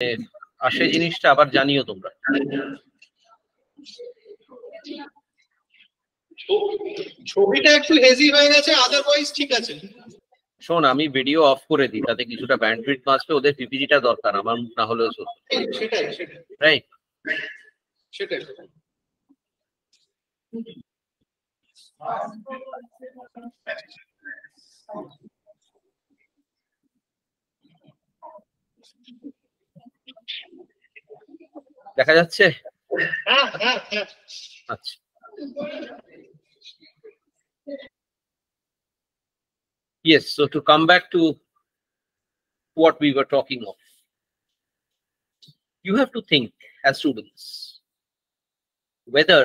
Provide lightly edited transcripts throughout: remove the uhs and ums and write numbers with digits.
আসে জিনিসটা আবার জানিও তোমরা। ছবিটা একটু হেজি হয়ে গেছে, আদারওয়াইজ ঠিক আছে। শোন, আমি ভিডিও অফ করে দিই, তাতে কিছুটা ব্যান্ডউইথ বাঁচবে। ওদের পিপিটিটা দরকার, আমার না হলেও চলবে। সেটাই রাইট, সেটাই। দেখা যাচ্ছে? হ্যাঁ। আচ্ছা, yes, so to come back to what we were talking of, you have to think as students whether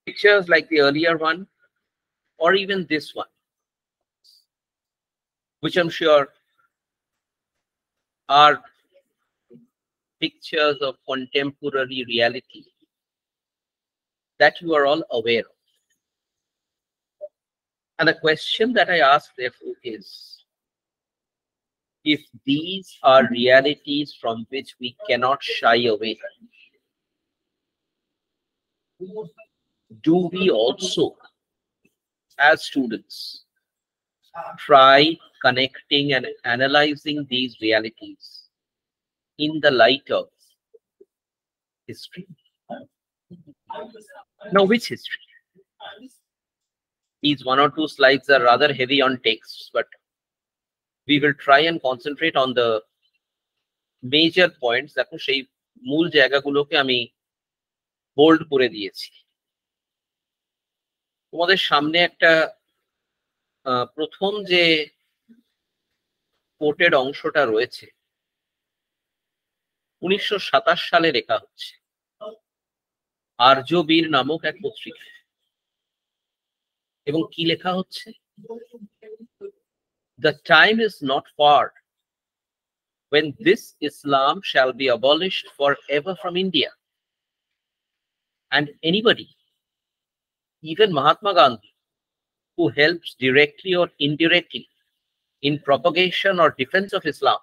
pictures like the earlier one or even this one, which I'm sure are pictures of contemporary reality that you are all aware of. And the question that I ask therefore is, if these are realities from which we cannot shy away, do we also, as students, try connecting and analyzing these realities in the light of history? Now, which history? These one or two slides are rather heavy on texts, but we will try and concentrate on the major points. দেখো সেই মূল জায়গাগুলোকে আমি bold করে দিয়েছি। তোমাদের সামনে একটা প্রথম যে কোটেড অংশটা রয়েছে 1927 সালে লেখা হচ্ছে আর্যবীর নামক এক পত্রিকায়, এবং কি লেখা হচ্ছে? The time is not far when this Islam shall be abolished forever from India, and anybody, even Mahatma Gandhi, who helps directly or indirectly in propagation or defense of Islam,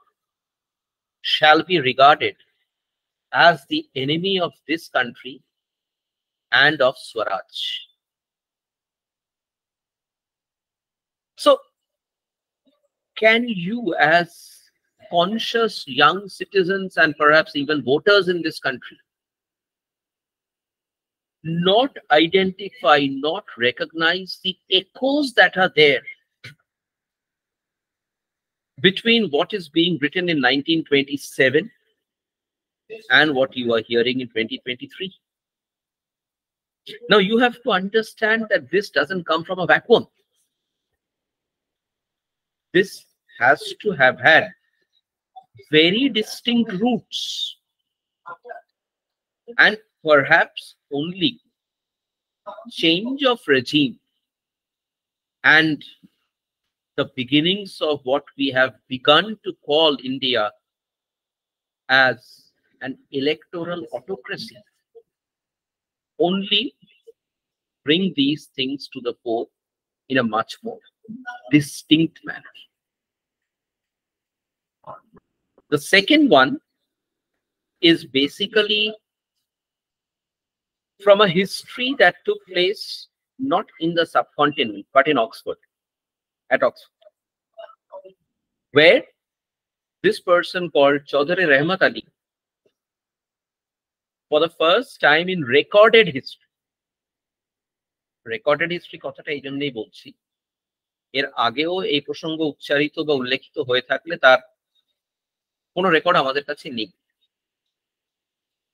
shall be regarded as the enemy of this country and of Swaraj. So, can you, as conscious young citizens and perhaps even voters in this country, not identify, not recognize the echoes that are there between what is being written in 1927 and what you are hearing in 2023? Now, you have to understand that this doesn't come from a vacuum. This has to have had very distinct roots, and perhaps only change of regime and the beginnings of what we have begun to call India as an electoral autocracy only bring these things to the fore in a much more distinct manner. The second one is basically from a history that took place not in the subcontinent, but in Oxford, at Oxford, where this person called Chaudhary Rahmat Ali, for the first time in recorded history কথাটা এই জন্যই বলছি, এর আগেও এই প্রসঙ্গ উচ্চারিত বা উল্লেখিত হয়ে থাকলে তার কোনো রেকর্ড আমাদের কাছে নেই।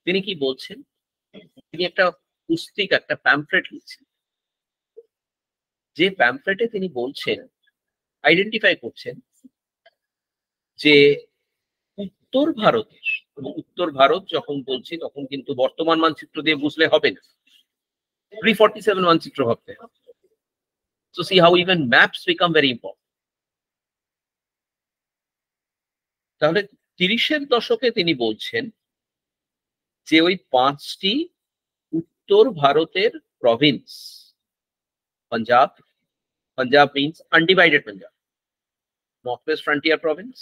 তিনি কি বলছেন? তিনি একটা পুস্তিকা, একটা প্যাম্পলেট লিখছেন, যে প্যাম্পলেটে তিনি বলছেন, আইডেন্টিফাই করছেন যে উত্তর ভারতের, উত্তর ভারত যখন বলছি তখন কিন্তু বর্তমান মানচিত্র দিয়ে বুঝলে হবে না, 347 মানচিত্র ভাবতে হবে। So see how even maps become very important. তাহলে 30-এর দশকে তিনি বলছেন যে ওই 5টি উত্তর ভারতের Province, Punjab. Punjab means undivided Punjab. Northwest Frontier Province,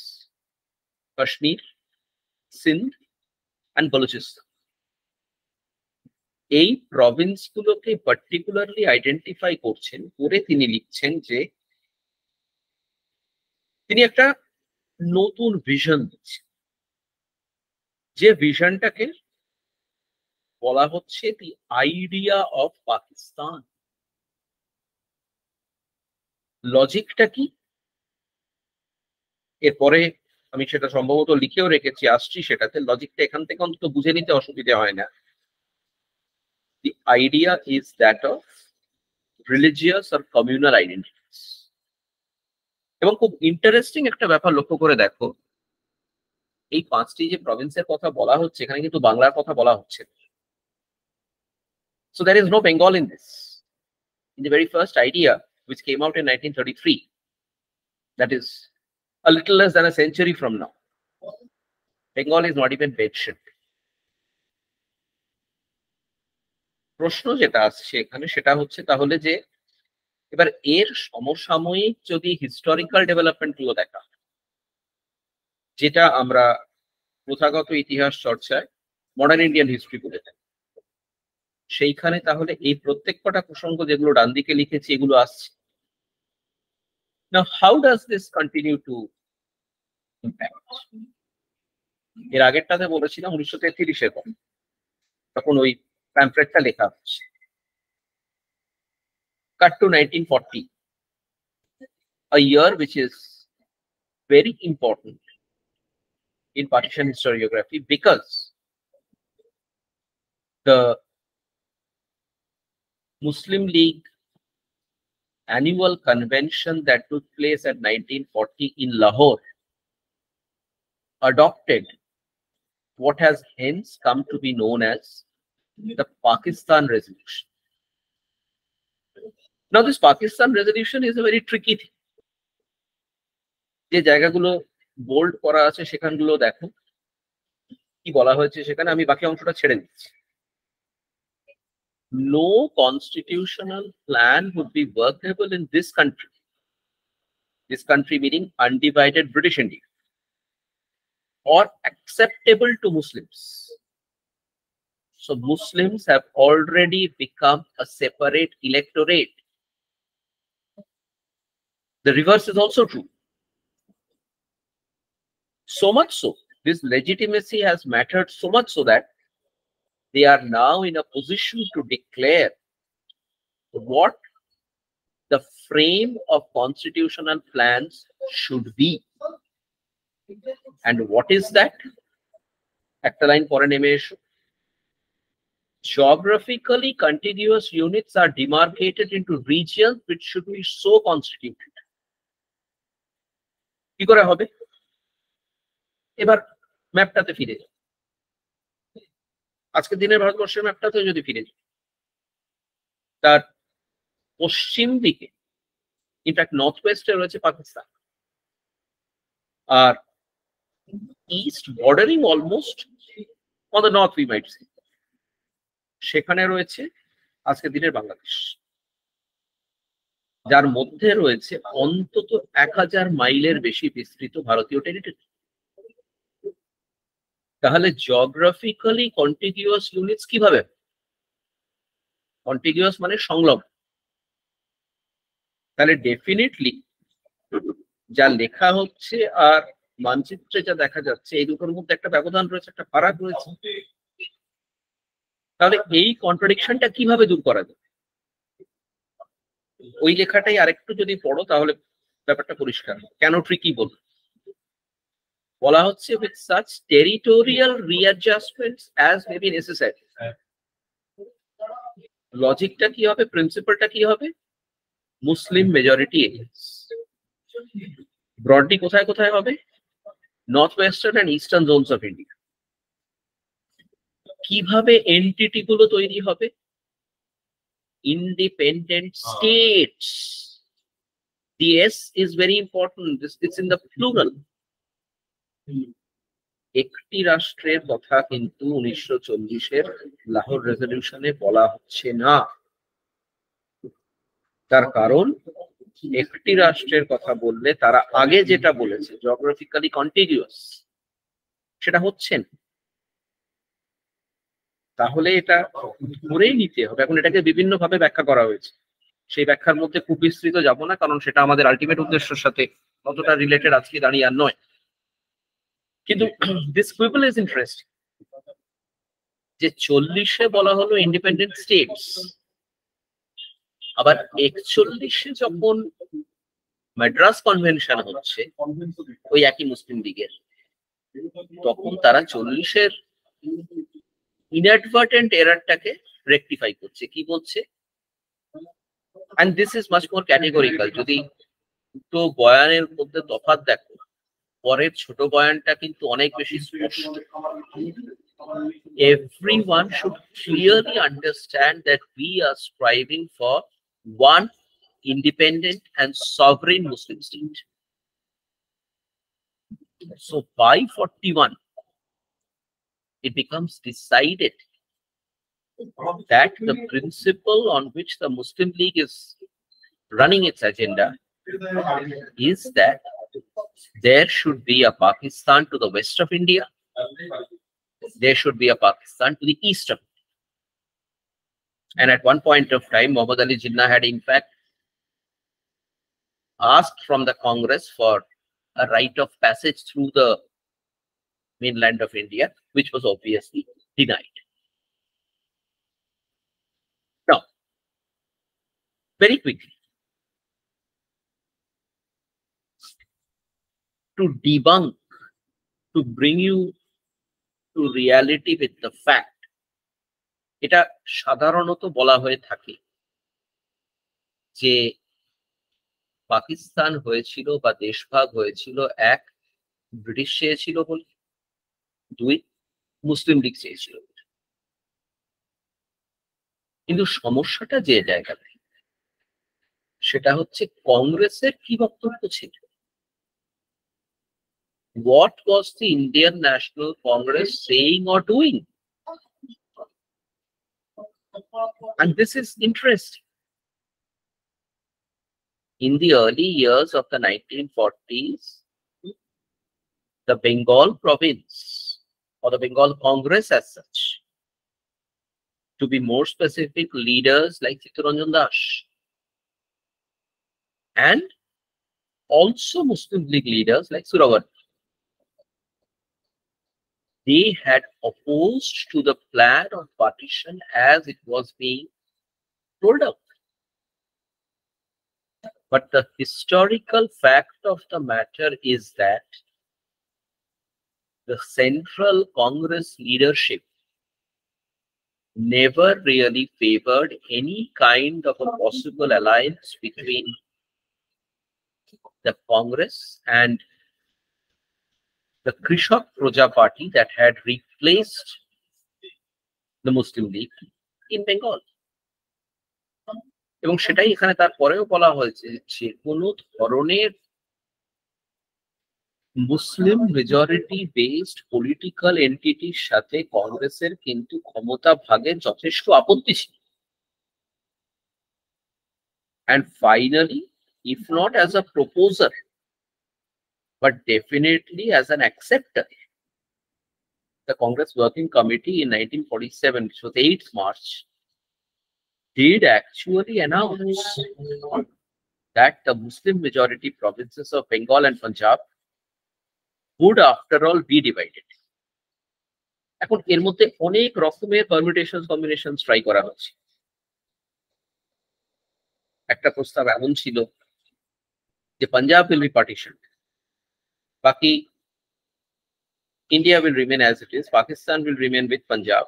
Kashmir, Sindh, and Balochistan. এই প্রভিন্সগুলোকে পার্টিকুলারলি আইডেন্টিফাই করছেন, করে তিনি লিখছেন যে তিনি একটা নতুন ভিশন দিচ্ছেন, যে ভিশনটাকে বলা হচ্ছে দি আইডিয়া অফ পাকিস্তান। লজিকটা কি, এরপরে আমি সেটা সম্ভবত লিখেও রেখেছি, আসছি সেটাতে। লজিকটা এখান থেকে অন্তত বুঝে নিতে অসুবিধা হয় না। The idea is that of religious or communal identities. এবং খুব ইন্টারেস্টিং একটা ব্যাপার লক্ষ্য করে দেখো, এই পাঁচটি যে প্রভিন্সের কথা বলা হচ্ছে এখানে কিন্তু বাংলার কথা বলা হচ্ছে। So there is no Bengal in this. In the very first idea which came out in 1933, that is a little less than a century from now, Bengal is not even mentioned. প্রশ্ন যেটা আসছে এখানে সেটা হচ্ছে তাহলে যে এবার এর সমসাময়িক যদি হিস্টোরিক্যাল ডেভেলপমেন্ট গুলো দেখা, যেটা আমরা প্রথাগত ইতিহাস চর্চায় মডার্ন ইন্ডিয়ান হিস্ট্রি বলে থাকি, সেইখানে তাহলে এই প্রত্যেক কটা প্রসঙ্গ যেগুলো ডান দিকে লিখেছি এগুলো আসছে। Now how does this continue to impact? এর আগেরটাতে বলেছিলাম 1933-এর কথা, তখন ওই প্যাম্পলেটটা লেখা হচ্ছে। Cut to 1940, a year which is very important in partition historiography because the Muslim League annual convention that took place at 1940 in Lahore adopted what has hence come to be known as the Pakistan resolution. Now this Pakistan resolution is a very tricky thing. যে জায়গাগুলো bold করা আছে সেখানগুলো দেখো কি বলা হয়েছে সেখানে, আমি বাকি অংশটা ছেড়ে দিচ্ছি। No constitutional plan would be workable in this country. This country meaning undivided British India, or acceptable to Muslims. So Muslims have already become a separate electorate. The reverse is also true. So much so, this legitimacy has mattered so much so that they are now in a position to declare what the frame of constitutional plans should be. And what is that? একটা line পরে নেমে এসো। Geographically contiguous units are demarcated into regions which should be so constituted. কি করে হবে? এবার ম্যাপটাতে ফিরে যাও, আজকের দিনের ভারতবর্ষের ম্যাপটাতে যদি ফিরে যাও, তার পশ্চিম দিকে ইনফ্যাক্ট নর্থ ওয়েস্টে রয়েছে পাকিস্তান, আর east bordering almost on the north we might say, সেখানে রয়েছে আজকের দিনের বাংলাদেশ, যার মধ্যে রয়েছে অন্তত 1000 মাইলের বেশি বিস্তৃত ভারতীয় টেরিটরি। তাহলে জিওগ্রাফিক্যালি কন্টিগিউয়াস ইউনিটস কিভাবে? কন্টিগিউয়াস মানে সংলগ্ন। তাহলে ডেফিনেটলি যা লেখা হচ্ছে আর মানচিত্রে যা দেখা যাচ্ছে এই দুটোর মধ্যে একটা ব্যবধান রয়েছে, একটা ফারাক রয়েছে। তাহলে এই কন্ট্রাডিকশনটা কিভাবে দূর করা যায়? ওই লেখাটাই আরেকটু যদি পড়ো তাহলে ব্যাপারটা পরিষ্কার। কেন ট্রিকি বলা হচ্ছে with such territorial readjustments as may be necessary. লজিকটা কি হবে, প্রিন্সিপালটা কি হবে? মুসলিম মেজরিটি এরিয়াস ব্রডলি কোথায় কোথায় হবে? North western and eastern zones of India. কিভাবে এন্টিটি গুলো তৈরি হবে? Independent states. The S is very important. It's in the plural. একটি রাষ্ট্রের কথা কিন্তু 1940-এর লাহোর রেজলিউশনে বলা হচ্ছে না। তার কারণ একটি রাষ্ট্রের কথা বললে তারা আগে যেটা বলেছে জিওগ্রাফিক্যালি কন্টিনিউয়াস সেটা হচ্ছে না। তাহলে এটা ধরেই নিতে হবে। এখন এটাকে বিভিন্ন ভাবে ব্যাখ্যা করা হয়েছে, সেই ব্যাখ্যার মধ্যে খুব বিস্তৃত যাব না, কারণ সেটা আমাদের আলটিমেট উদ্দেশ্যের সাথে কতটা রিলেটেড আজকে দাঁড়িয়ে আর নয়। কিন্তু দিস কুইবল ইজ ইন্টারেস্টিং যে 40-এ বলা হলো ইন্ডিপেন্ডেন্ট স্টেটস, আবার 41-এ যখন মাদ্রাস কনভেনশন হচ্ছে ওই একই মুসলিম লীগের, তখন তারা 40-এর ইনঅ্যাডভার্টেন্ট এরারটাকে রেকটিফাই করছে। কি বলছে? and this is much more categorical. যদি দুটো বয়ানের মধ্যে তফাৎ দেখো, পরের ছোট বয়ানটা কিন্তু অনেক বেশি স্পষ্ট। Everyone should clearly understand that we are striving for one independent and sovereign Muslim state. So by 41, it becomes decided that the principle on which the Muslim League is running its agenda is that there should be a Pakistan to the west of India, there should be a Pakistan to the east of India. And at one point of time, Muhammad Ali Jinnah had in fact asked from the Congress for a rite of passage through the mainland of India, which was obviously denied. Now, very quickly, to debunk, to bring you to reality with the fact, এটা সাধারণত বলা হয়ে থাকে যে পাকিস্তান হয়েছিল বা দেশভাগ হয়েছিল, এক, ব্রিটিশ চেয়েছিল বলে, দুই, মুসলিম লীগ চেয়েছিল। কিন্তু সমস্যাটা যে জায়গাতে, সেটা হচ্ছে কংগ্রেসের কি বক্তব্য ছিল। What was the Indian National Congress saying or doing? And this is interesting. In the early years of the 1940s, the Bengal province, or the Bengal Congress as such, to be more specific, leaders like Chittaranjan Das, and also Muslim League leaders like Suravat, they had opposed to the plan of partition as it was being rolled out. But the historical fact of the matter is that the Central Congress leadership never really favored any kind of a possible alliance between the Congress and the Krishak Praja Party that had replaced the Muslim League in Bengal. এবং সেটাই এখানে তারপরেও বলা হয়েছে যে কোনো ধরনের মুসলিম majority based political এন্টিটির সাথে কংগ্রেসের কিন্তু ক্ষমতা ভাগের যথেষ্ট আপত্তি ছিল। And finally, if not as a proposer, but definitely as an acceptor, the Congress Working Committee in 1947, which was 8th March, did actually announce that the Muslim majority provinces of Bengal and Punjab would after all be divided. এখন এর মধ্যে অনেক রকমের পারমিউটেশনস combinations try করা হচ্ছে। একটা প্রস্তাব এমন ছিল যে পাঞ্জাব will be partitioned, বাকি India will remain as it is, Pakistan will remain with Punjab,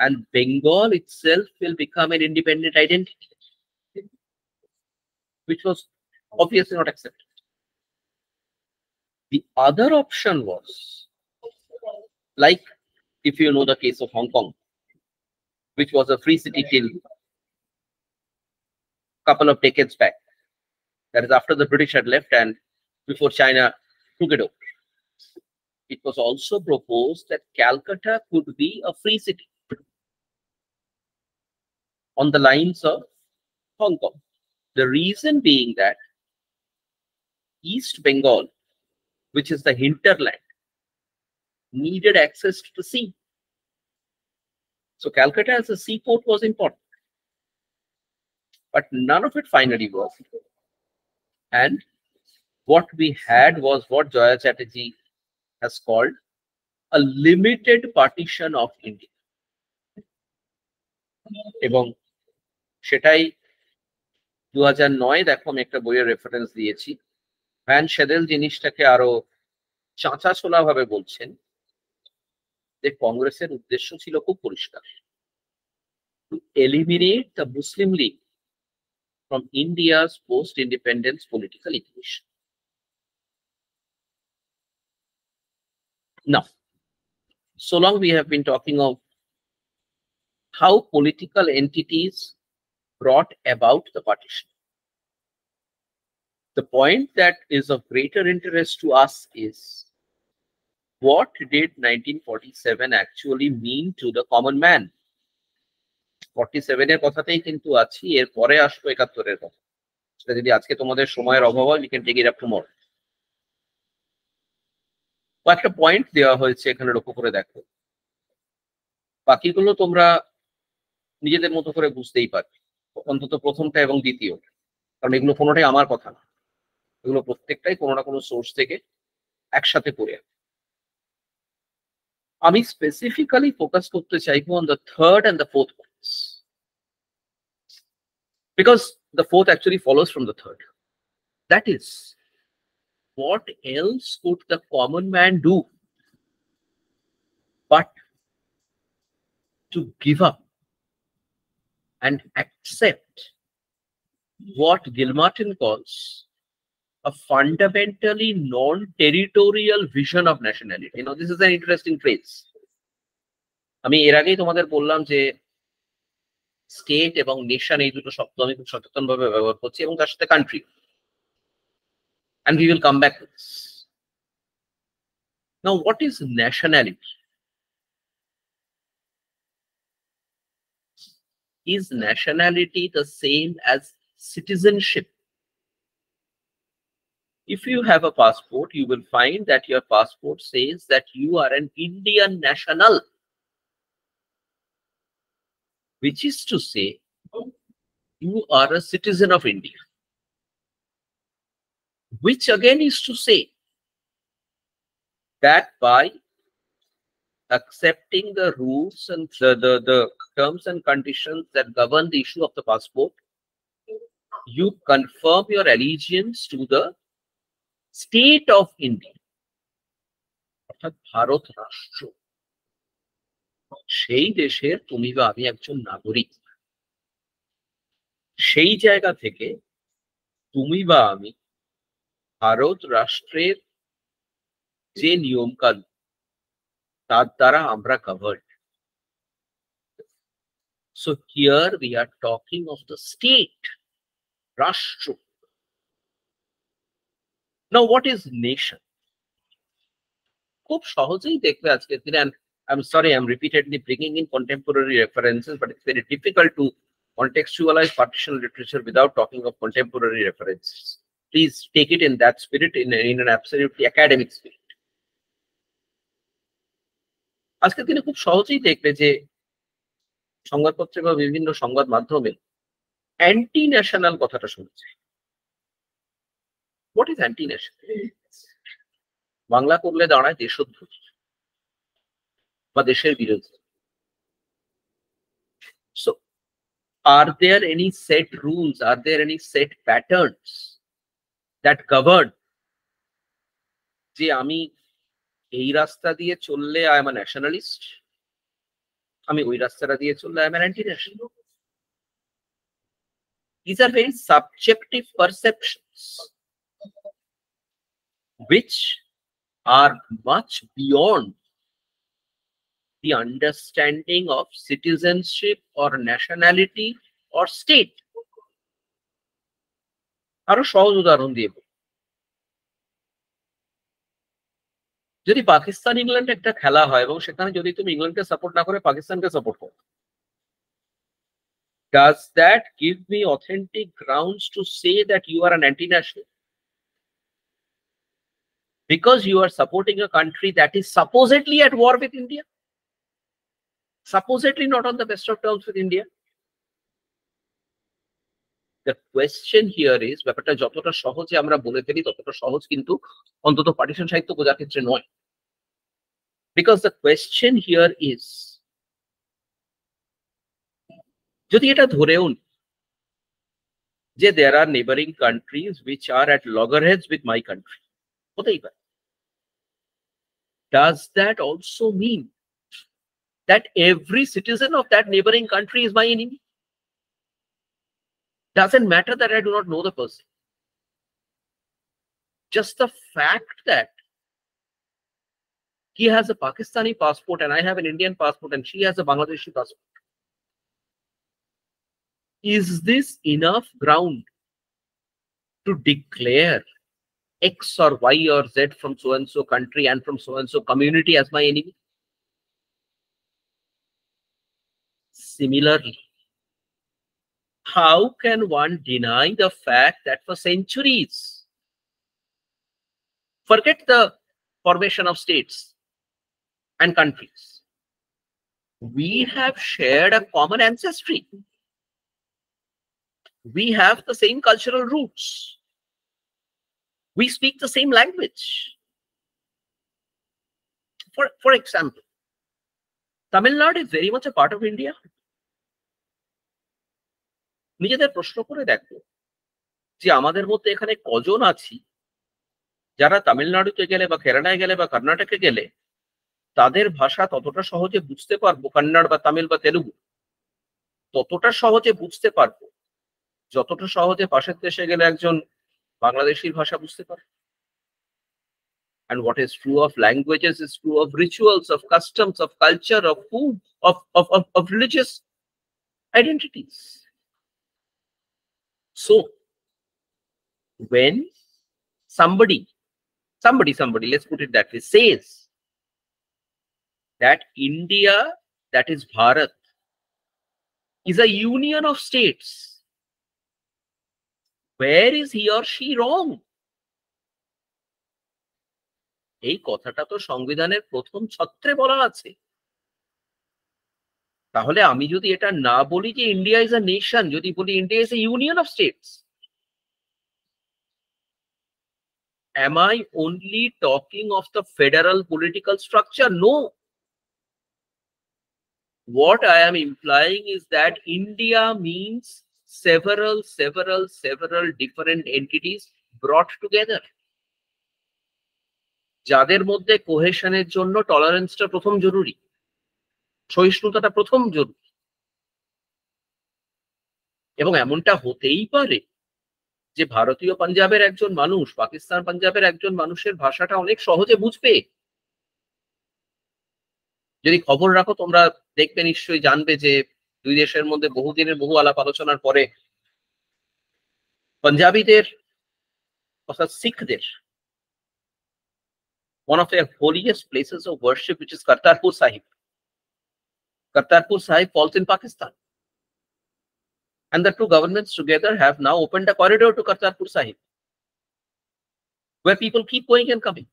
and Bengal itself will become an independent identity, which was obviously not accepted. The other option was, like if you know the case of Hong Kong, which was a free city till a couple of decades back, that is after the British had left and before China took it over. It was also proposed that Calcutta could be a free city on the lines of Hong Kong. The reason being that East Bengal, which is the hinterland, needed access to the sea. So Calcutta as a seaport was important. But none of it finally was. And what we had was what Joya Chatterjee has called a limited partition of India. এবং সেটাই 2009 দেখো আমি একটা বইয়ের reference দিয়েছি। Van শেদেল জিনিসটাকে আরো চাঁচা ছোলা ভাবে বলছেন যে কংগ্রেসের উদ্দেশ্য ছিল খুব পরিষ্কার, two eliminate the Muslim League from India's post-independence political equation. Now, so long we have been talking of how political entities brought about the partition. The point that is of greater interest to us is, what did 1947 actually mean to the common man? 47 এর কথাতেই কিন্তু আছি, এর পরে আসবো 71 এর কথা। সেটা যদি আজকে তোমাদের সময়ের অভাব হয়, we can take it up tomorrow. একটা পয়েন্ট দেওয়া হয়েছে এখানে, লক্ষ্য করে দেখো। বাকিগুলো তোমরা নিজেদের মতো করে বুঝতেই পারবে, অন্তত প্রথমটা এবং দ্বিতীয়টা, কারণ এগুলো কোনোটাই আমার কথা না, এগুলো প্রত্যেকটাই কোনো না কোনো সোর্স থেকে একসাথে পড়ে। আমি স্পেসিফিক্যালি ফোকাস করতে চাইবো on the third and the fourth points, because the fourth actually follows from the third. That is, what else could the common man do but to give up and accept what Gilmartin calls a fundamentally non-territorial vision of nationality? You know, this is an interesting phrase. আমি এর আগেই তোমাদের বললাম যে state এবং nation এই দুটো শব্দ আমি খুব সচেতনভাবে ব্যবহার করছি, এবং তার সাথে country, and we will come back to this. Now, what is nationality? Is nationality the same as citizenship? If you have a passport, you will find that your passport says that you are an Indian national, which is to say, you are a citizen of India, which again is to say that by accepting the rules and the terms and conditions that govern the issue of the passport, you confirm your allegiance to the state of India, অর্থাৎ ভারত রাষ্ট্র। সেই দেশের তুমি বা আমি একজন নাগরিক। সেই জায়গা থেকে তুমি বা আমি ভারত রাষ্ট্রের যে নিয়ম কানুন তার দ্বারা আমরা covered. So here we are talking of the state, Rashtra. Now, what is nation? খুব সহজেই দেখবে আজকের দিনে, and I'm sorry I'm repeatedly bringing in contemporary references, but it's very difficult to contextualize partition literature without talking of contemporary references. Please take it in that spirit, in an absolutely academic spirit. আজকের দিনে খুব সহজেই দেখবে যে সংবাদপত্রে বা বিভিন্ন সংবাদ মাধ্যমে অ্যান্টি ন্যাশনাল কথাটা শুনছে। What is anti national? Bangla করলে দাঁড়ায় দেশদ্রোহী বা দেশের বিরোধী। So, are there any set rules? Are there any set patterns that govern যে আমি এই রাস্তা দিয়ে চললে আই এম আ ন্যাশনালিস্ট, আমি ওই রাস্তাটা দিয়ে চললে I am an anti national? These are very subjective perceptions which are much beyond the understanding of citizenship or nationality or state. আরো সহজ উদাহরণ দিয়ে, যদি পাকিস্তান ইংল্যান্ড একটা খেলা হয় এবং সেখানে যদি তুমি ইংল্যান্ডকে সাপোর্ট না করে পাকিস্তানকে সাপোর্ট করো, Does that give me authentic grounds to say that you are an anti-national? Because you are supporting a country that is supposedly at war with India? Supposedly not on the best of terms with India? The question here is, ব্যাপারটা যতটা সহজে আমরা বলে ফেলি ততটা সহজ কিন্তু অন্তত পার্টিশন সাহিত্য বোঝার ক্ষেত্রে নয়। Because the question here is, যদি এটা ধরেও যে there are neighboring countries which are at loggerheads with my country, হতেই পারে। Does that also mean that every citizen of that neighboring country is my enemy? Doesn't matter that I do not know the person. Just the fact that he has a Pakistani passport and I have an Indian passport and she has a Bangladeshi passport. Is this enough ground to declare X or Y or Z from so-and-so country and from so-and-so community as my enemy? Similarly, how can one deny the fact that for centuries, forget the formation of states and countries, we have shared a common ancestry. We have the same cultural roots. We speak the same language. For example, Tamil Nadu is very much a part of India. নিজেদের প্রশ্ন করে দেখো যে আমাদের মধ্যে এখানে কজন আছি যারা তামিলনাড়ুতে গেলে বা কেরালায় গেলে বা কর্ণাটকে গেলে তাদের ভাষা ততটা সহজে বুঝতে পারবো, কন্নড় বা তামিল বা তেলুগু ততটা সহজে বুঝতে পারবো যতটা সহজে পাশের দেশে গেলে একজন বাংলাদেশির ভাষা বুঝতে পারবো। And what is true of languages is true of rituals, of customs, of culture, of food, of religious identities. So, when somebody, let's put it that way, says that India, that is Bharat, is a union of states, where is he or she wrong? এই কথাটা তো সংবিধানের প্রথম ছত্রে বলা আছে। তাহলে আমি যদি এটা না বলি যে ইন্ডিয়া ইজ আ নেশন, যদি বলি India is a union of states, am I only talking of the federal political structure? No. What I am implying is that India means several different entities brought together, যাদের মধ্যে কোহেশনের জন্য টলারেন্সটা প্রথম জরুরি, সহিষ্ণুতাটা প্রথম জরুরি। এবং এমনটা হতেই পারে যে ভারতীয় পাঞ্জাবের একজন মানুষ পাকিস্তান পাঞ্জাবের একজন মানুষের ভাষাটা অনেক সহজে বুঝবে। যদি খবর রাখো তোমরা দেখবে, নিশ্চয়ই জানবে যে দুই দেশের মধ্যে বহুদিনের বহু আলাপ আলোচনার পরে পাঞ্জাবিদের অর্থাৎ শিখদের one of their holiest places of worship, which is Kartarpur Sahib. Kartarpur Sahib falls in Pakistan. And the two governments together have now opened a corridor to Kartarpur Sahib, where people keep going and coming.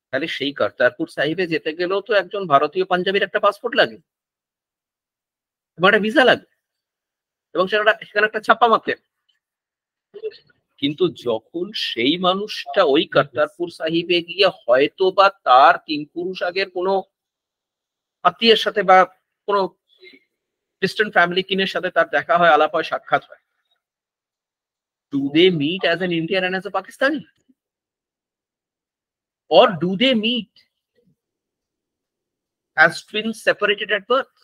তাহলে সেই কর্তারপুর সাহিবে যেতে গেলেও তো একজন ভারতীয় পাঞ্জাবির একটা passport লাগে এবং একটা ভিসা লাগে এবং সেখানে একটা ছাপ্পা মারতে। কিন্তু যখন সেই মানুষটা ওই কর্তারপুর সাহিবে গিয়ে হয়তো বা তার 3 পুরুষ আগের কোনো আত্মীয়ের সাথে বা কোনো ডিস্টেন্ট ফ্যামিলি কিনের সাথে তার দেখা হয়, আলাপ হয়, সাক্ষাৎ হয়, do they meet as an Indian and as a Pakistani? Or do they meet as twins separated at birth?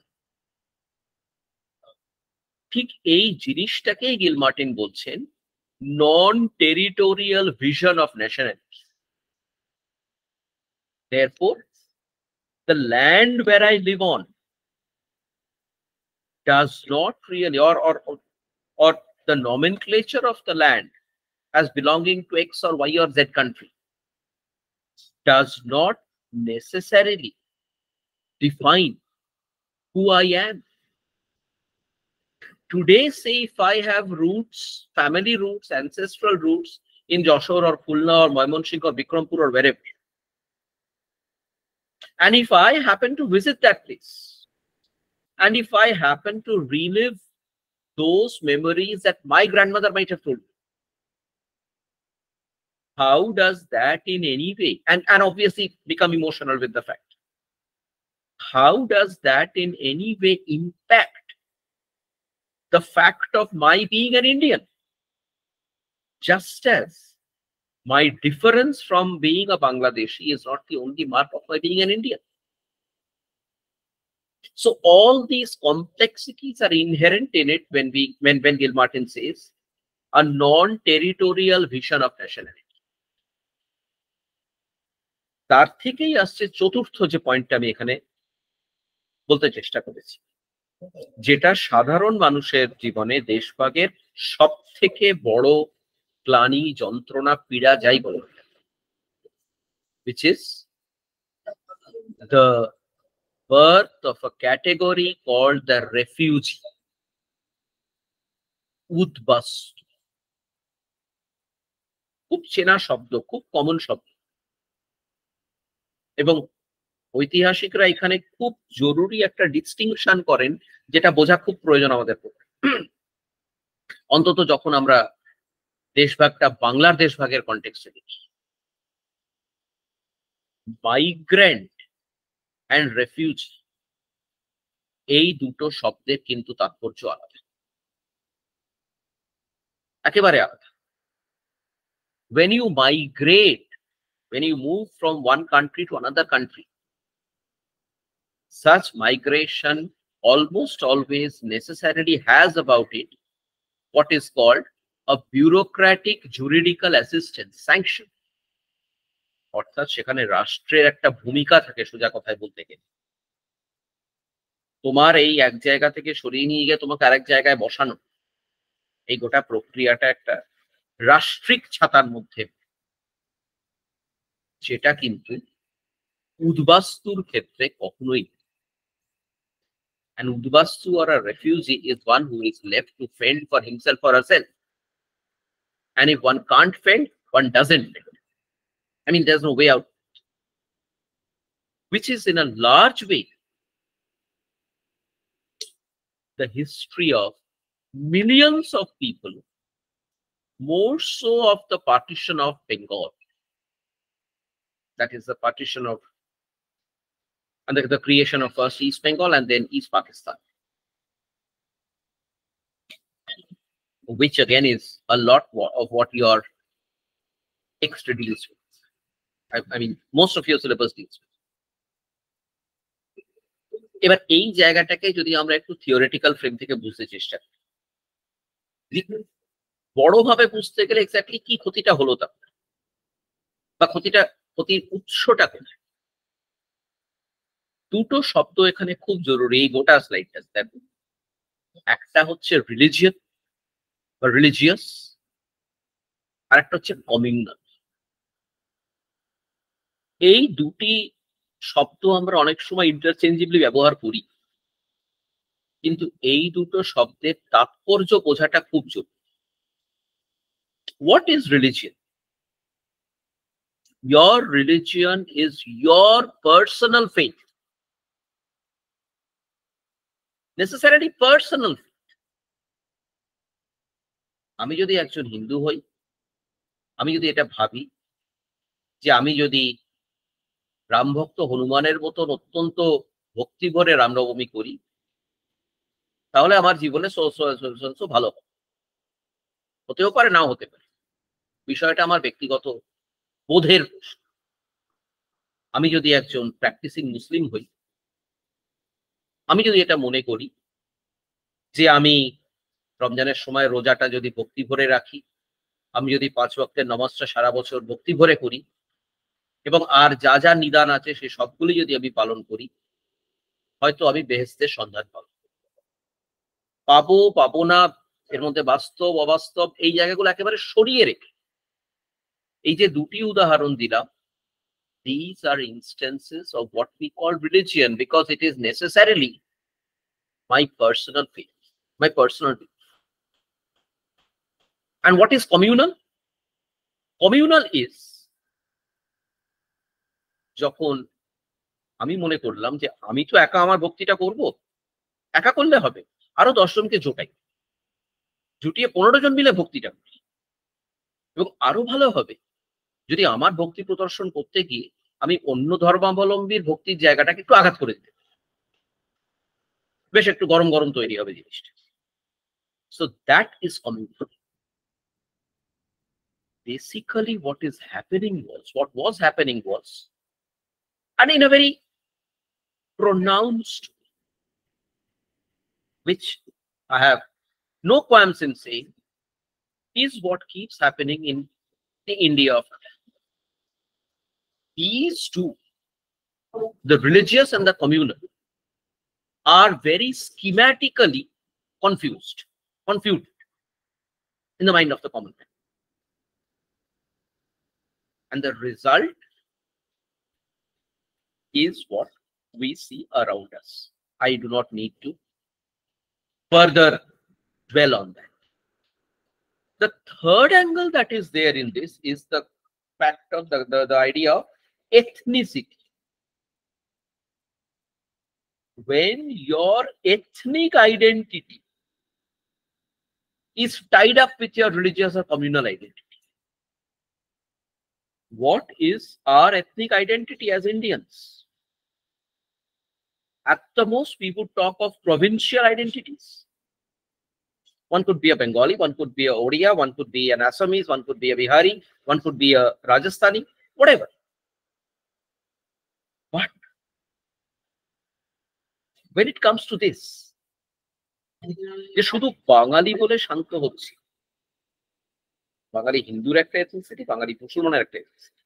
ঠিক এই জিনিসটাকেই গিল মার্টিন বলছেন non-territorial vision of nationality. Therefore, the land where I live on does not really, or the nomenclature of the land as belonging to X or Y or Z country does not necessarily define who I am. Today, say if I have roots, family roots, ancestral roots in Joshua or Khulna or Mymensingh or Bikrampur or wherever, and if I happen to visit that place, and if I happen to relive those memories that my grandmother might have told me, how does that in any way, and obviously become emotional with the fact, how does that in any way impact the fact of my being an Indian? Just as my difference from being a Bangladeshi is not the only mark of my being an Indian. So all these complexities are inherent in it when Gilmartin says a non-territorial vision of nationality. তার থেকেই আসছে চতুর্থ যে পয়েন্টটা আমি এখানে বলতে চেষ্টা করেছি, যেটা সাধারণ মানুষের জীবনে দেশভাগের সব থেকে বড় গ্লানি, যন্ত্রণা, পীড়া যাই বলো, which is the birth of a category called the refugee. উদ্বাস্তু, খুব চেনা শব্দ, খুব কমন শব্দ, এবং ঐতিহাসিকরা এখানে খুব জরুরি একটা ডিস্টিংশন করেন, যেটা বোঝা খুব প্রয়োজন আমাদের পক্ষে। অন্তত যখন আমরা দেশভাগটা বাংলার দেশভাগের কনটেক্সটে দেখি, মাইগ্রেন্ট অ্যান্ড রেফিউজি এই দুটো শব্দের কিন্তু তাৎপর্য আলাদা, একেবারে আলাদা। When you migrate, when you move from one country to another country, such migration almost always necessarily has about it what is called a bureaucratic juridical assistance sanction. অর্থাৎ সেখানে রাষ্ট্রের একটা ভূমিকা থাকে, সোজা কথায় বলতে গেলে। তোমার এই এক জায়গা থেকে সরিয়ে নিয়ে গিয়ে তোমাকে আরেক জায়গায় বসানো, এই গোটা প্রক্রিয়াটা একটা রাষ্ট্রিক ছাতার মধ্যে, যেটা কিন্তু উদ্বাস্তুর ক্ষেত্রে কখনোই। An udvastu or a refugee is one who is left to fend for himself or herself. And if one can't fend, one doesn't fend. I mean, there's no way out. Which is in a large way the history of millions of people, more so of the partition of Bengal. That is the partition of, and the creation of first East Bengal and then East Pakistan, which again is a lot of what your extra deals with. I mean, most of your syllabus deals with. এবার এই জায়গাটাকে যদি আমরা একটু theoretical frame থেকে বুঝতে চেষ্টা করি, বড়ভাবে বুঝতে গেলে এক্স্যাক্টলি কি ক্ষতিটা হলো তা, বা ক্ষতির উৎসটা কোথায়, দুটো শব্দ এখানে খুব জরুরি এই গোটা স্লাইডটা দেখো। একটা হচ্ছে রিলিজিয়ন বা রিলিজিয়াস, আর একটা হচ্ছে কমিউনাল। এই দুটি শব্দ আমরা অনেক সময় ইন্টারচেঞ্জেবলি ব্যবহার করি, কিন্তু এই দুটো শব্দের তাৎপর্য বোঝাটা খুব জরুরি। What is religion? Your religion is your personal faith. Necessarily personal faith. আমি যদি একজন হিন্দু হই, আমি যদি এটা ভাবি যে আমি যদি রামভক্ত হনুমানের মতন অত্যন্ত ভক্তি ভরে রামনবমী করি, তাহলে আমার জীবনে ভালো হতেও পারে, নাও হতে পারে। বিষয়টা আমার ব্যক্তিগত বোধের প্রশ্ন। আমি যদি একজন প্র্যাকটিসিং মুসলিম হই, আমি যদি এটা মনে করি যে আমি রমজানের সময় রোজাটা যদি ভক্তি ভরে রাখি, আমি যদি 5 ওয়াক্তের নামাজটা সারা বছর ভক্তি ভরে করি, এবং আর যা যা নিদান আছে সে সবগুলি যদি আমি পালন করি, হয়তো আমি বেহেশতের সন্ধান পাবো পাবো না, এর মধ্যে বাস্তব অবাস্তব এই জায়গাগুলো একেবারে সরিয়ে রেখে এই যে দুটি উদাহরণ দিলাম, these are instances of what we call religion, because it is necessarily my personal faith, my personal belief. And what is communal? Communal is যখন আমি মনে করলাম যে আমি তো একা আমার ভক্তিটা করব, একা করলে হবে, আরো 10 জনকে জোটাই, জুটিয়ে 15 জন মিলে ভক্তিটা করি, এবং আরো ভালো হবে যদি আমার ভক্তি প্রদর্শন করতে গিয়ে আমি অন্য ধর্মাবলম্বীর ভক্তির জায়গাটাকে একটু আঘাত করে দিতে, বেশ একটু গরম গরম তৈরি হবে জিনিসটা। So that is communal. Basically what was happening was, and in a very pronounced, which I have no qualms in saying, is what keeps happening in the India of today. These two, the religious and the communal, are very schematically confused in the mind of the common man. And the result is what we see around us. I do not need to further dwell on that. The third angle that is there in this is the fact of the idea of ethnicity. When your ethnic identity is tied up with your religious or communal identity. What is our ethnic identity as Indians? At the most, we would talk of provincial identities. One could be a Bengali, one could be a Odia, one could be an Assamese, one could be a Bihari, one could be a Rajasthani, whatever. But when it comes to this, যে শুধু বাঙালি বলে শান্ত হচ্ছে, বাঙালি হিন্দুর একটা ethnicity, বাঙালি মুসলমানের একটা ethnicity,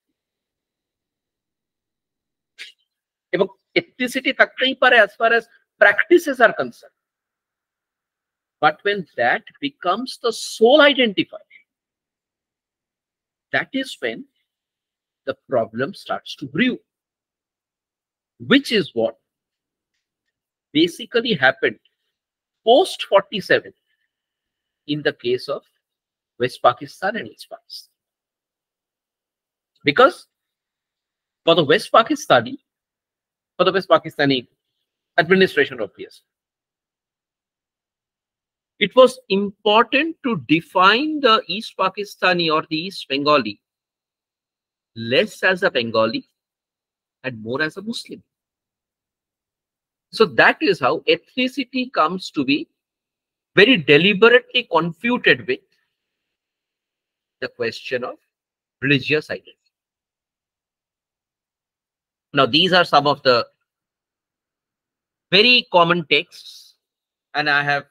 এবং ethnicity থাকতেই পারে as far as practices are concerned. But when that becomes the sole identifier, that is when the problem starts to brew, which is what basically happened post 47 in the case of West Pakistan and East Pakistan. Because for the West Pakistani administration, obviously, it was important to define the East Pakistani or the East Bengali less as a Bengali and more as a Muslim. So that is how ethnicity comes to be very deliberately confuted with the question of religious identity. Now, these are some of the very common texts, and I have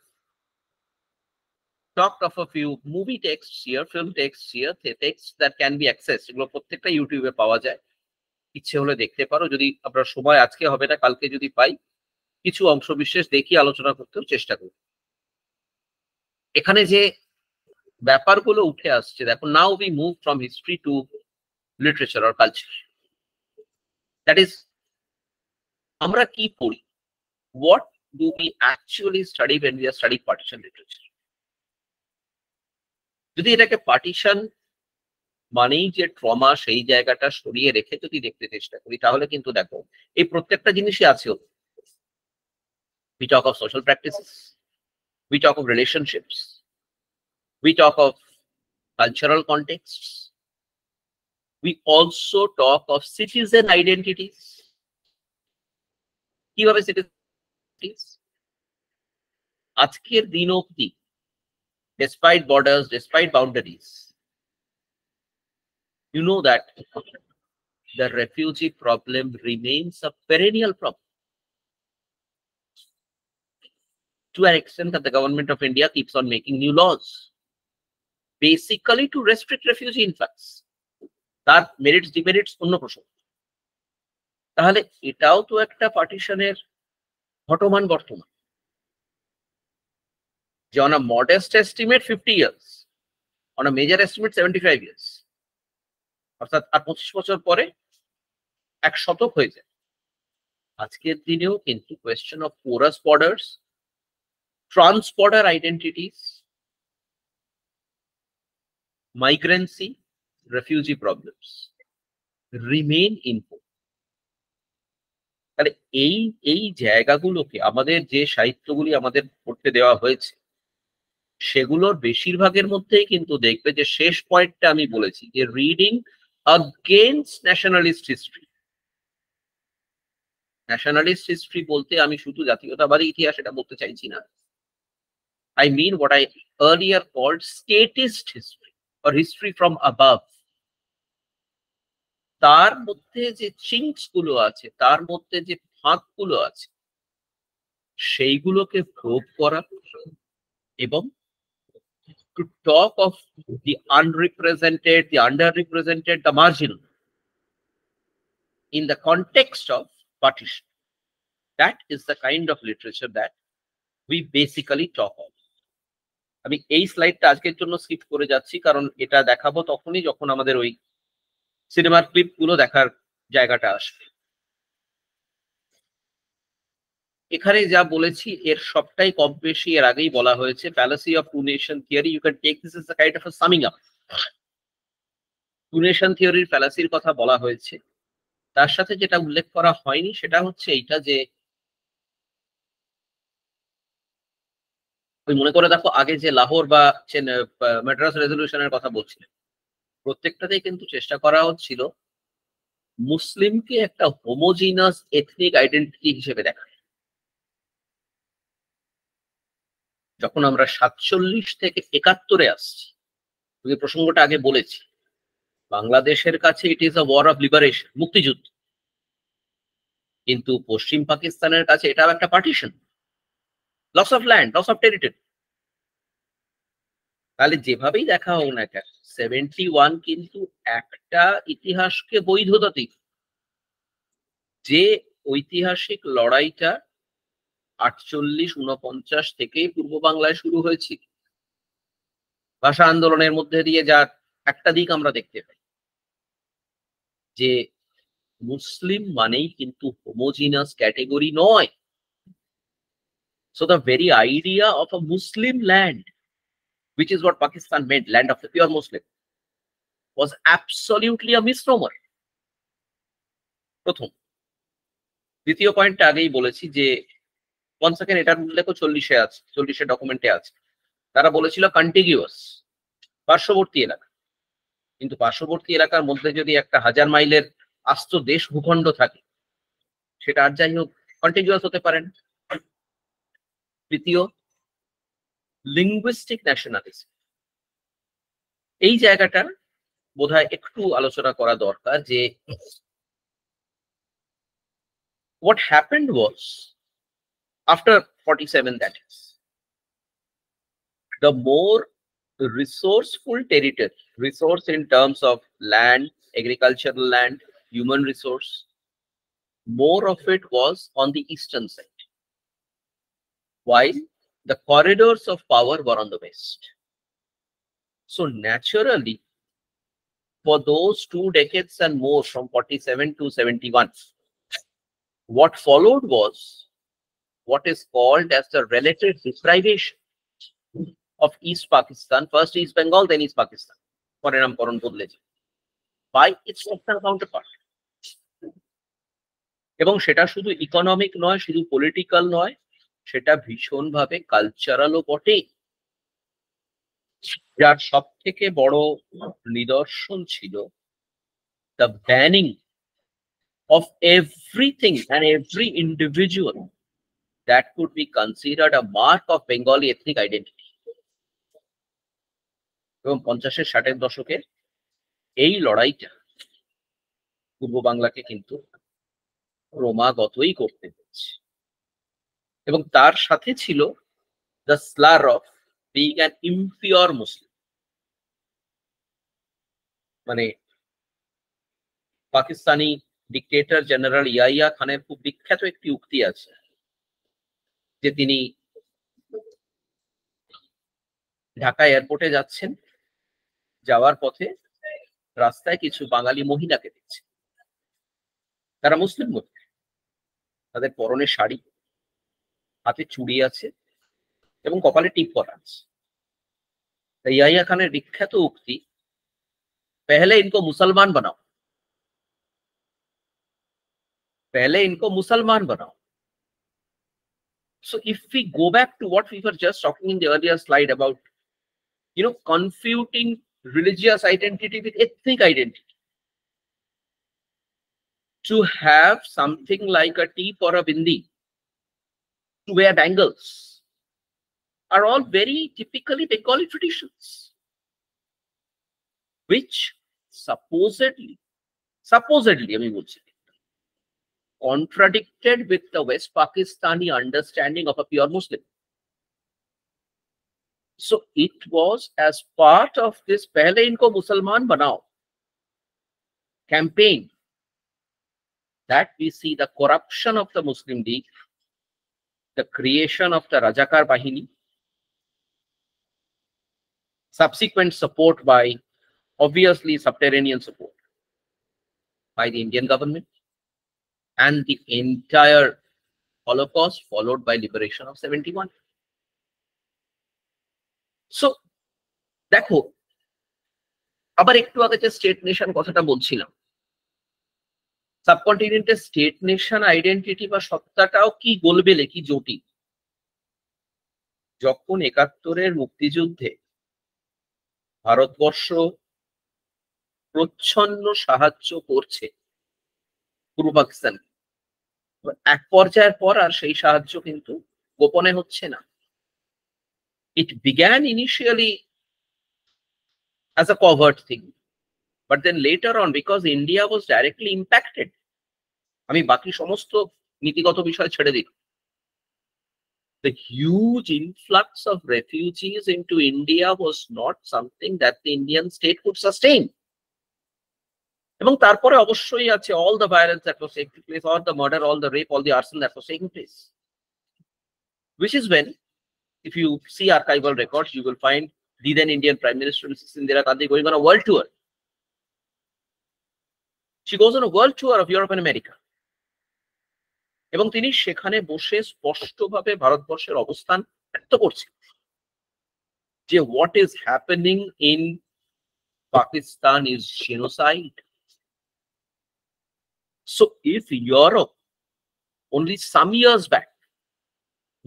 talked of a few movie texts here, film texts here, texts that can be accessed. এগুলো প্রত্যেকটা ইউটিউবে পাওয়া যায়, ইচ্ছে হলে দেখতে পারো। যদি আপনার সময় আজকে হবে না, কালকে যদি পাই, কিছু অংশ বিশেষ দেখি আলোচনা করতেও চেষ্টা করি। এখানে যে ব্যাপারগুলো উঠে আসছে, দেখো, now we move from history two literature or culture. That is, আমরা কি পড়ি, what do we actually study when we are studying partition literature? যদি এটাকে পার্টিশন মানেই যে ট্রমা, সেই জায়গাটা সরিয়ে রেখে যদি দেখতে চেষ্টা করি, তাহলে কিন্তু দেখো এই প্রত্যেকটা জিনিসই আছে। We talk of social practices, we talk of relationships, we talk of cultural contexts, we also talk of citizen identities. কিভাবে citizens আজকের দিন অবধি, despite borders, despite boundaries, you know that the refugee problem remains a perennial problem, to an extent that the government of India keeps on making new laws, basically to restrict refugee influx. তার merits demerits অন্য প্রশ্ন। তাহলে এটাও তো একটা পার্টিশনের ঘটমান বর্তমান, যে on a modest estimate 50 years, on a major estimate 75 years, অর্থাৎ আর 25 বছর পরে 1 শতক হয়ে যায়। আজকের দিনেও কিন্তু question of porous borders, Trans-border identities, migrancy, refugee problems remain in vogue. তাহলে এই জায়গাগুলোকে আমাদের যে সাহিত্যগুলি আমাদের পড়তে দেওয়া হয়েছে সেগুলোর বেশিরভাগের মধ্যেই কিন্তু দেখবে যে শেষ পয়েন্টটা আমি বলেছি যে reading against nationalist history. Nationalist history বলতে আমি শুধু জাতীয়তাবাদী ইতিহাস এটা বলতে চাইছি না। I mean what I earlier called statist history or history from above. তার মধ্যে যে চিংস গুলো আছে, তার মধ্যে যে ফাঁক গুলো আছে, সেইগুলোকে প্রোব করা এবং to talk of the unrepresented, the underrepresented, the marginal in the context of partition. That is the kind of literature that we basically talk of. আমি এই স্লাইডটা আজকের জন্য স্কিপ করে যাচ্ছি কারণ এটা দেখাবো তখনই যখন আমাদের ওই সিনেমার ক্লিপ গুলো দেখার জায়গাটা আসবে। এখানে যা বলেছি এর সবটাই কম বেশি এর আগেই বলা হয়েছে। Fallacy of two nation theory, you can take this is a kind of a summing up. Two nation থিওরির ফ্যালাসির কথা বলা হয়েছে, তার সাথে যেটা উল্লেখ করা হয়নি সেটা হচ্ছে এইটা যে ওই মনে করে দেখো আগে যে লাহোর বা মাদ্রাস রেজলিউশনের কথা বলছিলেন, প্রত্যেকটাতেই কিন্তু চেষ্টা করা হচ্ছিল মুসলিমকে একটা হোমোজিনাস এথনিক আইডেন্টিটি হিসেবে দেখা। যখন আমরা 47 থেকে 71-এ আসছি, ওই প্রসঙ্গটা আগে বলেছি, বাংলাদেশের কাছে it is a war of liberation, মুক্তিযুদ্ধ, কিন্তু পশ্চিম পাকিস্তানের কাছে এটাও একটা partition, loss of land, loss of territory. তাহলে যেভাবেই দেখা হোক না কেন 71 কিন্তু একটা ইতিহাসকে বৈধতা দিক, যে ঐতিহাসিক লড়াইটা 48-49 থেকেই পূর্ব বাংলায় শুরু হয়েছিল ভাষা আন্দোলনের মধ্যে দিয়ে, যার একটা দিক আমরা দেখতে পাই যে মুসলিম মানেই কিন্তু হোমোজিনাস ক্যাটেগরি নয়। So the very idea of a Muslim land, which is what Pakistan meant, land of the pure Muslim, was absolutely a misnomer. প্রথম। দ্বিতীয় পয়েন্টটা আগেই বলেছি যে ওয়ান সেকেন্ড, এটার উল্লেখ 40-এ আছে, 40-এর ডকুমেন্টে আছে। তারা বলেছিল কন্টিগিউয়াস, পার্শ্ববর্তী এলাকা, কিন্তু পার্শ্ববর্তী এলাকার মধ্যে যদি একটা 1000 মাইলের আস্ত দেশ ভূখণ্ড থাকে সেটা আর যাই হোক কন্টিগিউয়াস হতে পারে না। তৃতীয়, লিঙ্গুইস্টিক ন্যাশনালিজম, এই জায়গাটা বোধহয় একটু আলোচনা করা দরকার যে what happened was after 47, that is, the more resourceful territory, resource in terms of land, agricultural land, human resource, more of it was on the eastern side, while the corridors of power were on the west. So naturally, for those 2 decades and more, from 47 to 71, what followed was what is called as the relative deprivation of East Pakistan, first East Bengal, then East Pakistan, by its western counterpart. এবং সেটা শুধু economic নয়, শুধু political নয়, সেটা ভীষণভাবে কালচারালও বটে। যার সব থেকে বড় নিদর্শন ছিল the banning of everything and every individual that could be considered a mark of Bengali ethnic identity. এবং 50-এর 60-এর দশকের এই লড়াইটা পূর্ব বাংলাকে কিন্তু ক্রমাগতই করতে হচ্ছে, এবং তার সাথে ছিল the slur of being an impure Muslim. মানে পাকিস্তানি ডিক্টেটর জেনারেল ইয়াহিয়া খানের খুব বিখ্যাত একটি উক্তি আছে যে তিনি ঢাকা এয়ারপোর্টে যাচ্ছেন, যাওয়ার পথে রাস্তায় কিছু বাঙালি মহিলাকে দেখছেন, তারা মুসলিম মহিলা, তাদের পরনে শাড়ি, হাতে চুড়ি আছে, এবং কপালে টিপ করা আছে। ইয়াহিয়া খানের বিখ্যাত উক্তি, पहले इनको मुसलमान बनाओ, पहले इनको मुसलमान बनाओ. So if we go back to what we were just talking in the earlier slide about, confuting religious identity with ethnic identity, to have something like a tip or a bindi, to wear bangles, are all very typically Bengali traditions, which supposedly, I mean, contradicted with the West Pakistani understanding of a pure Muslim. So it was as part of this Pehle Inko Musalman Banao campaign that we see the corruption of the Muslim League, the creation of the Rajakar Bahini, subsequent support by, obviously, subterranean support by the Indian government, and the entire Holocaust followed by liberation of 71. So, দেখো, আবার একটু আগে যে state nation কথাটা বলছিলাম, সাবকন্টিনেন্টের state nation identity বা সত্তাটাও কি গোলবেলে, কি জটিল। যখন ৭১-এর মুক্তিযুদ্ধে ভারতবর্ষ প্রচ্ছন্ন সাহায্য করছে পূর্ব পাকিস্তান, এক পর্যায়ের পর আর সেই সাহায্য কিন্তু গোপনে হচ্ছে না। It began initially as a covert thing, but then later on, because India was directly impacted, আমি বাকি সমস্ত নীতিগত বিষয় ছেড়ে দিই, the huge influx of refugees into India was not something that the Indian state could sustain. এবং তারপরে অবশ্যই আছে all the violence that was taking place, all the murder, all the rape, all the arson that was taking place, which is when, if you see archival records, you will find the then Indian Prime Minister Mrs. Indira Gandhi going on a world tour. She goes on a world tour of Europe and America. এবং তিনি সেখানে বসে স্পষ্টভাবে ভারতবর্ষের অবস্থান ব্যক্ত করছেন যে what is happening in Pakistan is genocide. So if Europe only some years back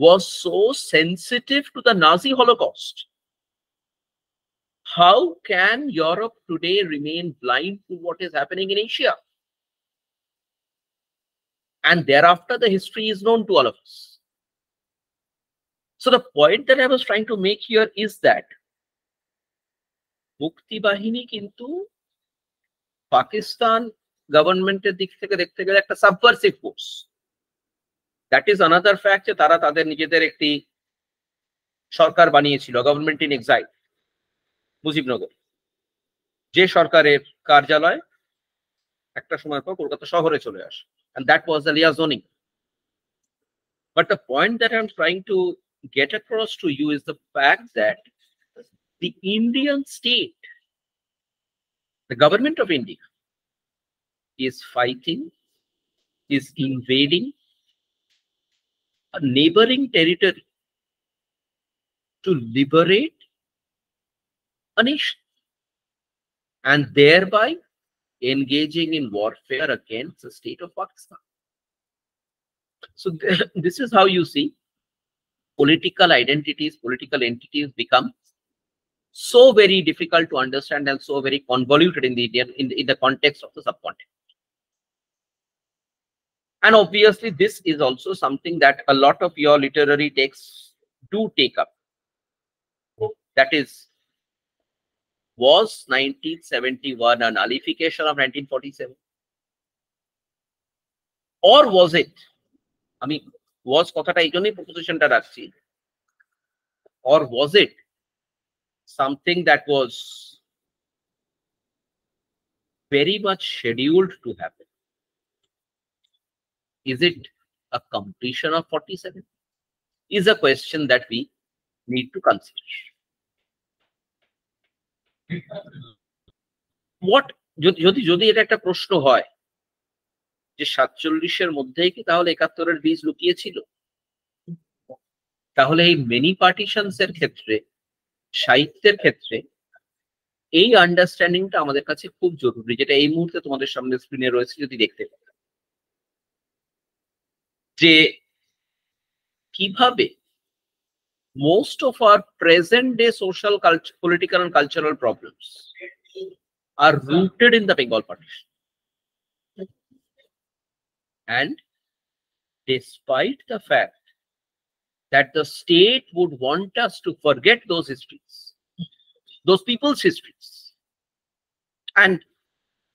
was so sensitive to the Nazi Holocaust, how can Europe today remain blind to what is happening in Asia? And thereafter, the history is known to all of us. So the point that I was trying to make here is that Mukti Bahini kintu Pakistan government dik theke dekhte gele ekta subversive force. That is another fact যে তারা তাদের নিজেদের একটি সরকার বানিয়েছিল, government in exile, Mujibnagar, যে সরকারের কার্যালয় একটা সময় পর কলকাতা শহরে চলে আসে, and that was the liaisoning. But the point that I'm trying to get across to you is the fact that the Indian state, the government of India, is fighting, is invading a neighboring territory to liberate a nation, and thereby engaging in warfare against the state of Pakistan. So this is how you see political identities, political entities become so very difficult to understand and so very convoluted in the Indian, in the context of the subcontinent. And obviously, this is also something that a lot of your literary texts do take up. That is, was 1971 a nullification of 1947? Or was it, I mean, was কথাটা এই জন্যই প্রপোজিশনটা রাখছি, or was it something that was very much scheduled to happen? Is it a completion of 47? Is a question that we need to consider. What যদি এটা একটা প্রশ্ন হয় যে 47-এর মধ্যেই কি তাহলে ৭১-এর বীজ লুকিয়ে ছিল? তাহলে এই মেনি পার্টিশনস এর ক্ষেত্রে, সাহিত্যের ক্ষেত্রে এই আন্ডারস্ট্যান্ডিংটা আমাদের কাছে খুব জরুরি, যেটা এই মুহূর্তে তোমাদের সামনে স্ক্রিনে রয়েছে যদি দেখতে পাও, যে কিভাবে most of our present day social, political and cultural problems are rooted in the Bengal partition. And despite the fact that the state would want us to forget those histories, those people's histories, and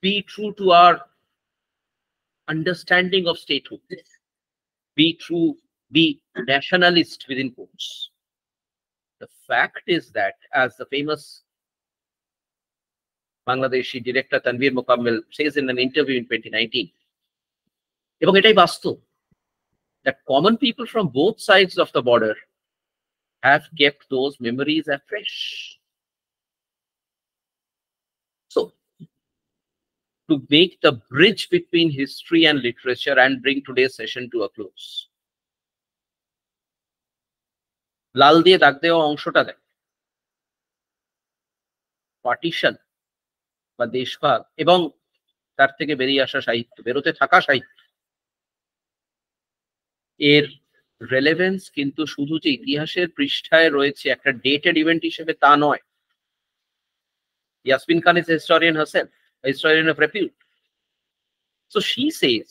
be true to our understanding of statehood, be nationalist within quotes. The fact is that, as the famous Bangladeshi director Tanveer Mukammel says in an interview in 2019, এবং এটাই বাস্তব, that common people from both sides of the border have kept those memories afresh. So, to make the bridge between history and literature and bring today's session to a close, লাল দিয়ে দাগ দেওয়া অংশটা দেখ, partition বা দেশভাগ এবং তার থেকে বেরিয়ে আসা সাহিত্য, বেরোতে থাকা সাহিত্য, এর রেলেভেন্স কিন্তু শুধু যে ইতিহাসের পৃষ্ঠায় রয়েছে একটা ডেটেড ইভেন্ট হিসেবে তা নয়। Yasmin Khan is a historian herself, a historian of repute. So she says,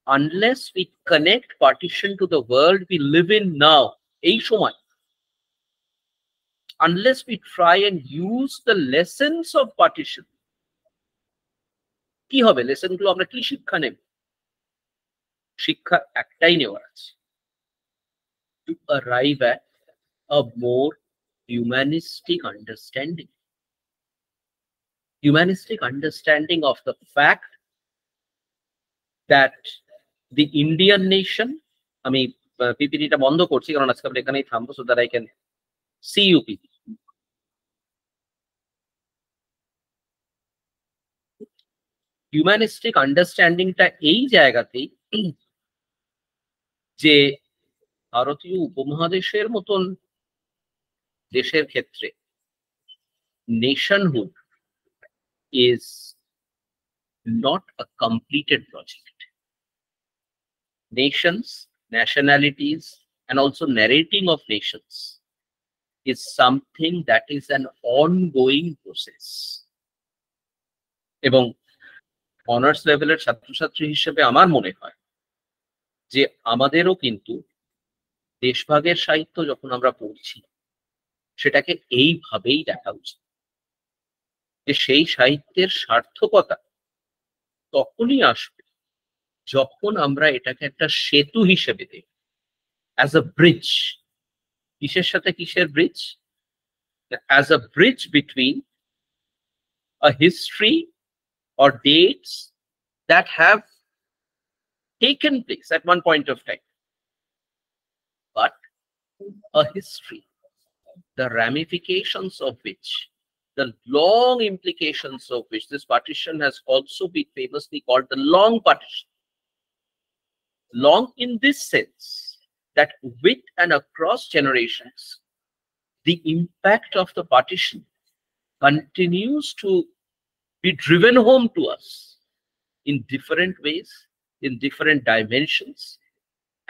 unless we connect partition to the world we live in now, এই সময়, unless we try and use the lessons of partition, কি হবে? Lesson গুলো আমরা কি শিক্ষা নেব? শিক্ষা একটাই নেওয়ার আছে, to arrive at a more humanistic understanding. Humanistic understanding of the fact that the Indian nation, আমি পিপিটিটা বন্ধ করছি কারণ আজকে আমরা এখানেই থামবো, so that I can see you people. Humanistic understandingটা এই জায়গাতেই যে ভারতীয় উপমহাদেশের মতন দেশের ক্ষেত্রে nationhood is not a completed project. Nations, nationalities, and also narrating of nations is something that is an ongoing process. এবং অনার্স লেভেলের ছাত্রছাত্রী হিসেবে আমার মনে হয় যে আমাদেরও কিন্তু দেশভাগের সাহিত্য যখন আমরা পড়ছি সেটাকে এইভাবেই দেখা উচিত, যে সেই সাহিত্যের সার্থকতা তখনই আসবে যখন আমরা এটাকে একটা সেতু হিসেবে দেখব, অ্যাজ আ ব্রিজ। কিসের সাথে কিসের bridge? As a bridge between a history or dates that have taken place at one point of time, but a history, the ramifications of which, the long implications of which, this partition has also been famously called the long partition. Long in this sense that with and across generations, the impact of the partition continues to be driven home to us in different ways, in different dimensions,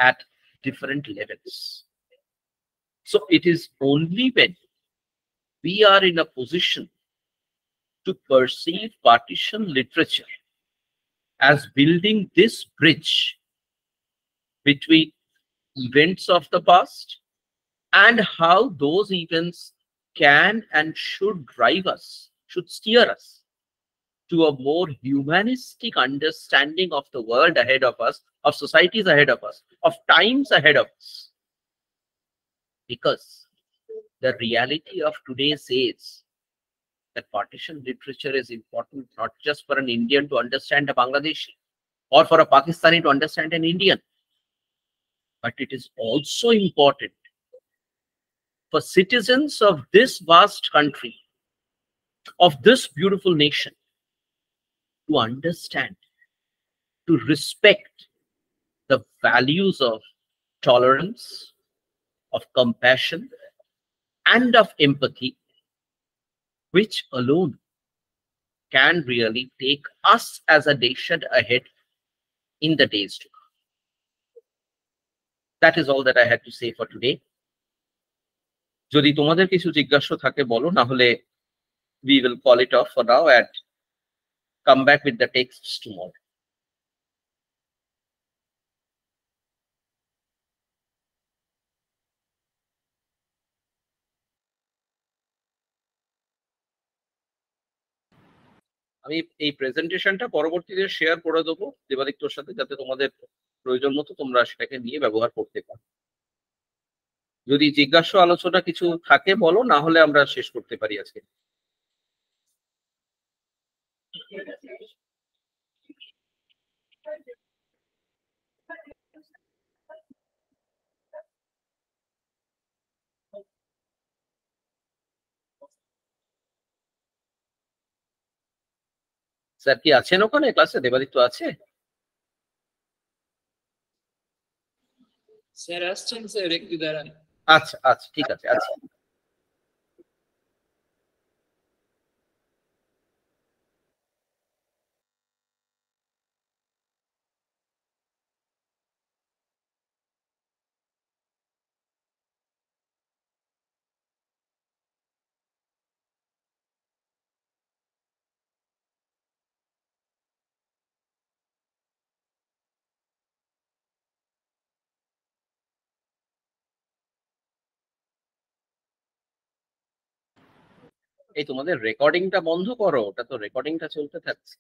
at different levels. So it is only when we are in a position to perceive partition literature as building this bridge between events of the past and how those events can and should drive us, should steer us to a more humanistic understanding of the world ahead of us, of societies ahead of us, of times ahead of us. Because the reality of today says that partition literature is important not just for an Indian to understand a Bangladeshi or for a Pakistani to understand an Indian, but it is also important for citizens of this vast country, of this beautiful nation, to understand, to respect the values of tolerance, of compassion and of empathy, which alone can really take us as a nation ahead in the days to come. That is all that I had to say for today. যদি তোমাদের কিছু জিজ্ঞাসা থাকে বলো, না হলে we will call it off for now and come back with the texts tomorrow. আমি এই প্রেজেন্টেশনটা পরবর্তীতে শেয়ার করে দেবো দেবাদিত্যর সাথে, যাতে তোমাদের প্রয়োজন মতো তোমরা সেটাকে নিয়ে ব্যবহার করতে পারো। যদি জিজ্ঞাসা আলোচনা কিছু থাকে বলো, না হলে আমরা শেষ করতে পারি আজকে। স্যার কি আছেন ওখানে ক্লাসে? দেবাদিত্য আছে? স্যার আসছেন স্যার, একটু দাঁড়ান। আচ্ছা আচ্ছা, ঠিক আছে। আচ্ছা, এই তোমাদের রেকর্ডিংটা বন্ধ করো, ওটা তো রেকর্ডিংটা চলতে থাকছে।